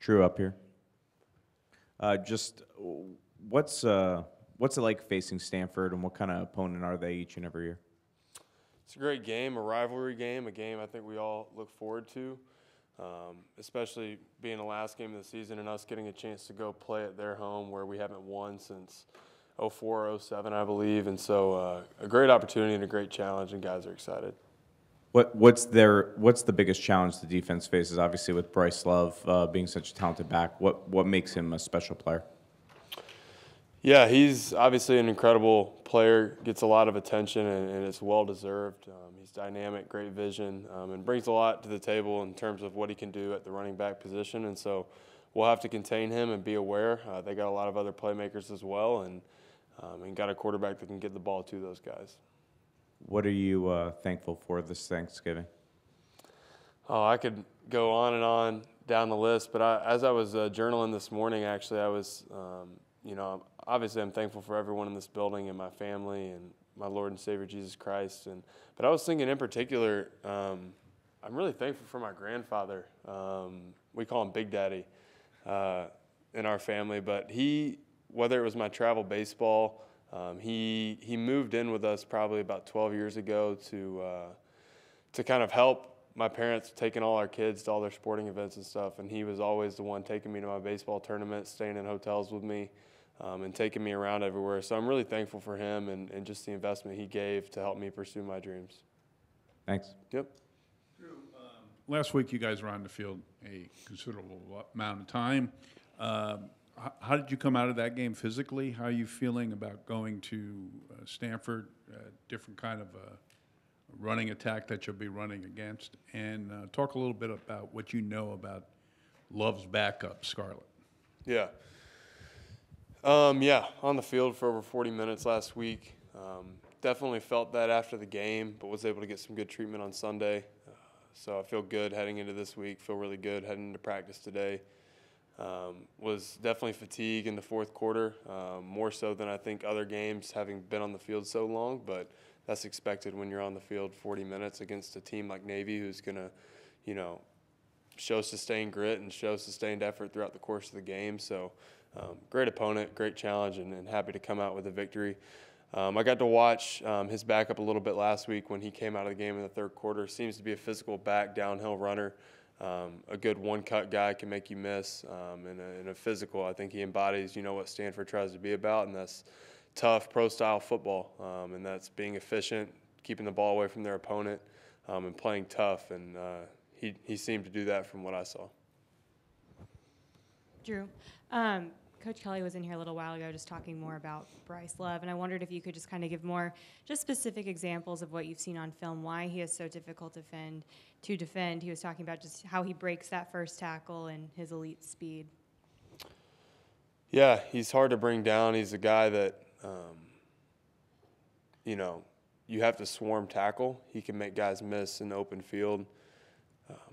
Drue up here. Just what's it like facing Stanford, and what kind of opponent are they each and every year? It's a great game, a rivalry game, a game I think we all look forward to, especially being the last game of the season and us getting a chance to go play at their home where we haven't won since '04 or '07, I believe. And so a great opportunity and a great challenge, and guys are excited. What's the biggest challenge the defense faces? Obviously, with Bryce Love being such a talented back, what makes him a special player? Yeah, he's obviously an incredible player, gets a lot of attention, and it's well-deserved. He's dynamic, great vision, and brings a lot to the table in terms of what he can do at the running back position. And so we'll have to contain him and be aware. They got a lot of other playmakers as well, and got a quarterback that can get the ball to those guys. What are you thankful for this Thanksgiving? Oh, I could go on and on down the list, but as I was journaling this morning, actually, I was, obviously I'm thankful for everyone in this building and my family and my Lord and Savior Jesus Christ. But I was thinking in particular, I'm really thankful for my grandfather. We call him Big Daddy in our family, but whether it was my travel baseball, he moved in with us probably about 12 years ago to kind of help my parents taking all our kids to all their sporting events and stuff, and he was always the one taking me to my baseball tournaments, staying in hotels with me, and taking me around everywhere. So I'm really thankful for him and just the investment he gave to help me pursue my dreams. Thanks. Yep. Last week you guys were on the field a considerable amount of time. How did you come out of that game physically? How are you feeling about going to Stanford, different kind of running attack that you'll be running against? And talk a little bit about what you know about Love's backup, Scarlett. Yeah. On the field for over 40 minutes last week. Definitely felt that after the game, but was able to get some good treatment on Sunday. So I feel good heading into this week, feel really good heading into practice today. Was definitely fatigued in the fourth quarter, more so than I think other games, having been on the field so long, but that's expected when you're on the field 40 minutes against a team like Navy who's going to, show sustained grit and show sustained effort throughout the course of the game. So great opponent, great challenge, and happy to come out with a victory. I got to watch his backup a little bit last week when he came out of the game in the third quarter. Seems to be a physical back, downhill runner. A good one-cut guy can make you miss. And a physical, I think he embodies, what Stanford tries to be about, and that's tough pro-style football. And that's being efficient, keeping the ball away from their opponent, and playing tough. And he seemed to do that from what I saw. Drue, Coach Kelly was in here a little while ago just talking more about Bryce Love, and I wondered if you could just kind of give more just specific examples of what you've seen on film, why he is so difficult to defend. He was talking about just how he breaks that first tackle and his elite speed. Yeah, he's hard to bring down. He's a guy that, you have to swarm tackle. He can make guys miss in the open field.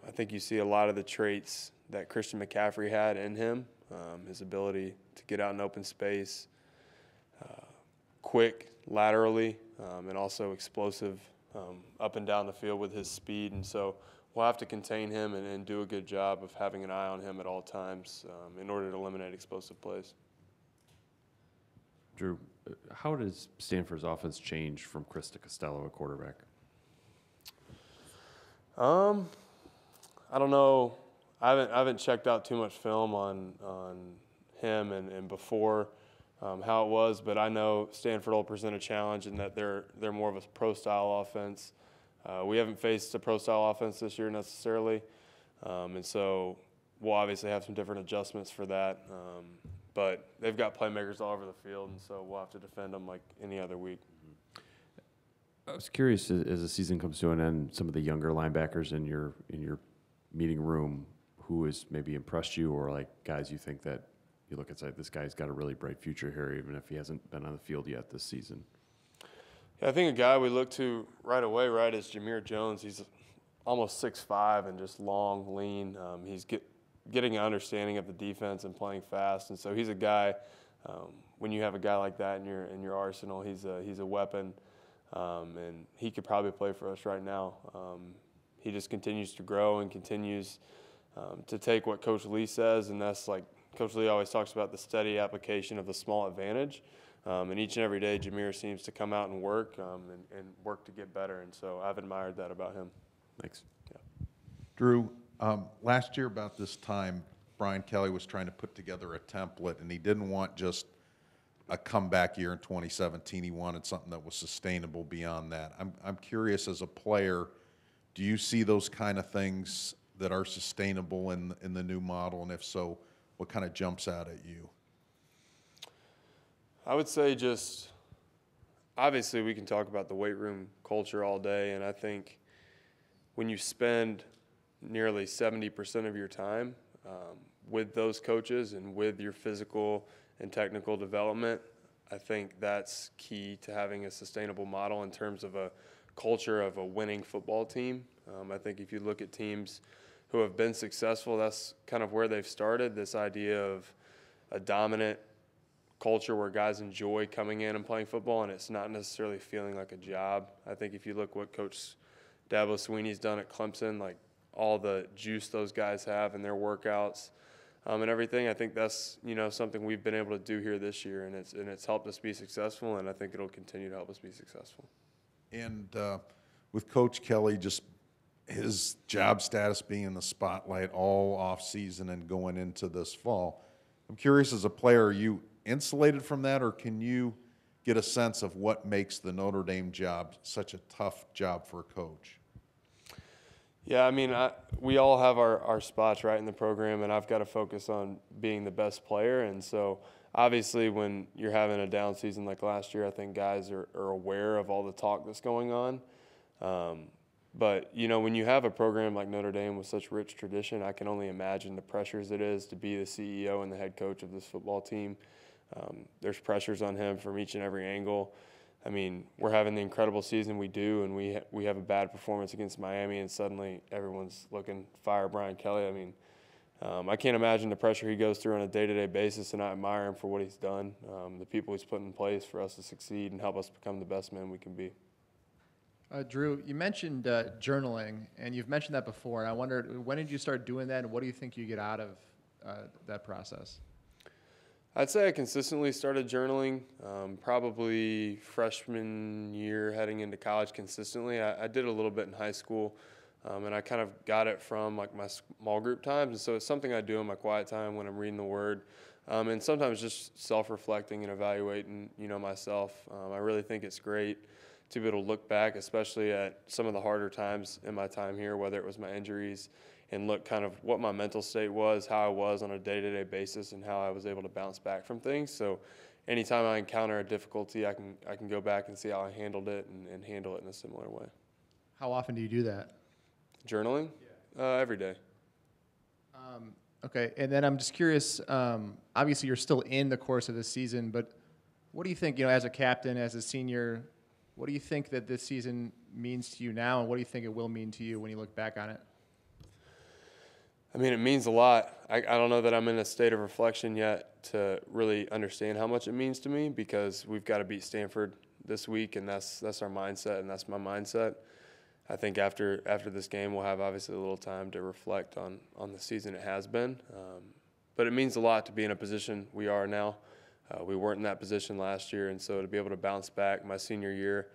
I think you see a lot of the traits that Christian McCaffrey had in him, his ability to get out in open space, quick laterally, and also explosive up and down the field with his speed. And so we'll have to contain him and do a good job of having an eye on him at all times in order to eliminate explosive plays. Drue, how does Stanford's offense change from Krista Costello, a quarterback? I don't know. I haven't checked out too much film on him and before how it was, but I know Stanford will present a challenge in that they're more of a pro-style offense. We haven't faced a pro-style offense this year necessarily, and so we'll obviously have some different adjustments for that. But they've got playmakers all over the field, and so we'll have to defend them like any other week. I was curious, as the season comes to an end, some of the younger linebackers in your meeting room, who has maybe impressed you, or like guys you think that you look and say, this guy's got a really bright future here, even if he hasn't been on the field yet this season? Yeah, I think a guy we look to right away, is Jameer Jones. He's almost 6'5" and just long, lean. He's getting an understanding of the defense and playing fast, and so he's a guy. When you have a guy like that in your arsenal, he's a weapon, and he could probably play for us right now. He just continues to grow and continues to take what Coach Lee says, and that's like Coach Lee always talks about the steady application of the small advantage. And each and every day, Jameer seems to come out and work and work to get better. And so I've admired that about him. Thanks. Yeah. Drue, last year about this time, Brian Kelly was trying to put together a template, and he didn't want just a comeback year in 2017. He wanted something that was sustainable beyond that. I'm curious, as a player, do you see those kind of things that are sustainable in the new model? And if so, what kind of jumps out at you? I would say just obviously we can talk about the weight room culture all day, and I think when you spend nearly 70% of your time with those coaches and with your physical and technical development, I think that's key to having a sustainable model in terms of a culture of a winning football team. I think if you look at teams who have been successful, that's kind of where they've started, this idea of a dominant culture where guys enjoy coming in and playing football, and it's not necessarily feeling like a job. I think if you look what Coach Dabo Swinney's done at Clemson, like all the juice those guys have in their workouts and everything, I think that's something we've been able to do here this year, and it's helped us be successful, and I think it'll continue to help us be successful. And with Coach Kelly, just his job status being in the spotlight all off season and going into this fall, I'm curious, as a player, are you insulated from that, or can you get a sense of what makes the Notre Dame job such a tough job for a coach? Yeah, I mean, we all have our spots right in the program, and I've got to focus on being the best player. And so obviously when you're having a down season like last year, I think guys are aware of all the talk that's going on. But, when you have a program like Notre Dame with such rich tradition, I can only imagine the pressures it is to be the CEO and the head coach of this football team. There's pressures on him from each and every angle. I mean, we're having the incredible season we do, and we have a bad performance against Miami, and suddenly everyone's looking fire Brian Kelly. I mean, I can't imagine the pressure he goes through on a day-to-day basis, and I admire him for what he's done, the people he's put in place for us to succeed and help us become the best men we can be. Drue, you mentioned journaling, and you've mentioned that before. And I wondered, when did you start doing that, and what do you think you get out of that process? I'd say I consistently started journaling probably freshman year heading into college consistently. I did a little bit in high school, and I kind of got it from like my small group times. And so it's something I do in my quiet time when I'm reading the Word, and sometimes just self-reflecting and evaluating, myself. I really think it's great to be able to look back, especially at some of the harder times in my time here, whether it was my injuries, and look kind of what my mental state was, how I was on a day-to-day basis, and how I was able to bounce back from things. So anytime I encounter a difficulty, I can go back and see how I handled it and handle it in a similar way. How often do you do that? Journaling? Yeah. Every day. Okay, and then I'm just curious, obviously you're still in the course of the season, but what do you think, as a captain, as a senior, what do you think that this season means to you now, and what do you think it will mean to you when you look back on it? I mean, it means a lot. I don't know that I'm in a state of reflection yet to really understand how much it means to me, because we've got to beat Stanford this week, and that's our mindset, and that's my mindset. I think after this game, we'll have obviously a little time to reflect on the season it has been. But it means a lot to be in a position we are now. We weren't in that position last year, and so to be able to bounce back my senior year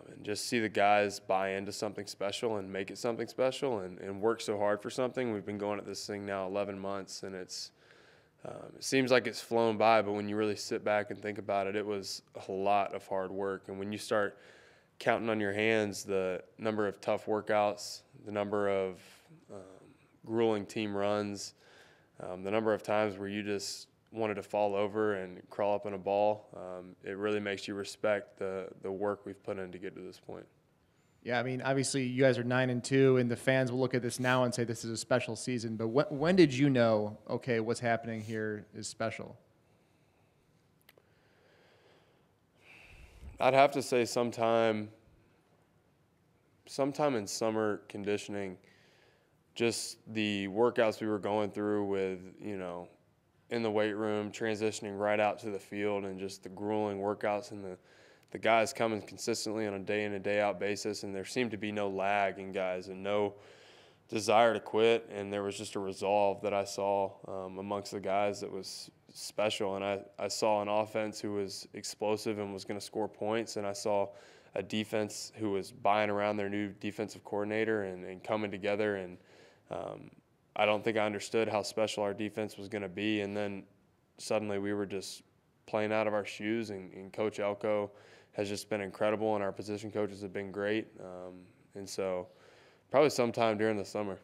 and just see the guys buy into something special and make it something special and work so hard for something. We've been going at this thing now 11 months, and it seems like it's flown by, but when you really sit back and think about it, it was a lot of hard work. And when you start counting on your hands the number of tough workouts, the number of grueling team runs, the number of times where you just wanted to fall over and crawl up in a ball, it really makes you respect the work we've put in to get to this point. Yeah, I mean, obviously you guys are 9-2, and the fans will look at this now and say this is a special season. But when did you know, okay, what's happening here is special? I'd have to say sometime in summer conditioning, just the workouts we were going through with, in the weight room, transitioning right out to the field, and just the grueling workouts and the guys coming consistently on a day in and day out basis, and there seemed to be no lag in guys and no desire to quit, and there was just a resolve that I saw amongst the guys that was special. And I saw an offense who was explosive and was going to score points, and I saw a defense who was buying around their new defensive coordinator and coming together. And I don't think I understood how special our defense was going to be. And then suddenly we were just playing out of our shoes, and Coach Elko has just been incredible, and our position coaches have been great. And so probably sometime during the summer.